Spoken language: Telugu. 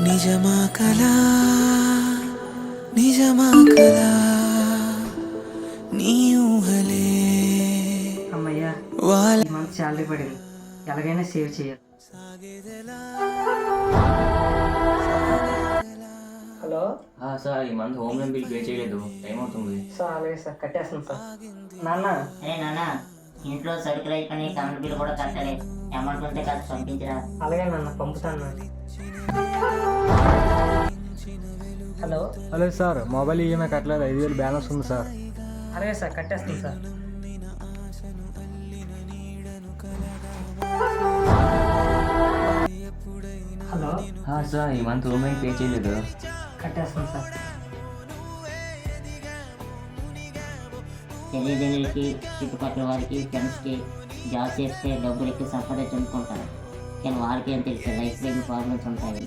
నిజమా కలా నిజమా కలా నీ ఊహలే అమ్మయ్యా, వాళ్ళ ఈ మంత్ శాలరీ పడింది. ఎలాగైనా సేవ్ చేయాలి. హలో సార్ ఈ month home loan bill pay చేయలేదు, టైం అవుతుంది. సార్, అలాగే సార్, కట్టేస్తాను సార్. నాన్న, అరే నాన్న, ఇంట్లో సరుకులు అయిపోయి కరెంట్ బిల్లు కూడా కట్టాలి. అమౌంట్ ఉంటే కాస్త పంపించరా. అలాగే నాన్న, పంపుతాను. Hello hello sir, mobile EMI కట్టలేదు, 5,000 బ్యాలెన్స్ ఉంది సార్. అలాగే సార్, కట్టేస్తాను సార్. హలో సార్ ఈ మంత్ హోమ్ లోన్ పే చేయలేదు. కట్టేస్తాను సార్. తల్లిదండ్రులకి, చుట్టుపక్కల వారికి, ఫ్రెండ్స్కి జాబ్ చేస్తే డబ్బులు ఎక్కువ సంపాదించుకుంటారు. కానీ వారికి ఏం తెలుసు, లైఫ్ ప్రాబ్లమ్స్ ఉంటాయి.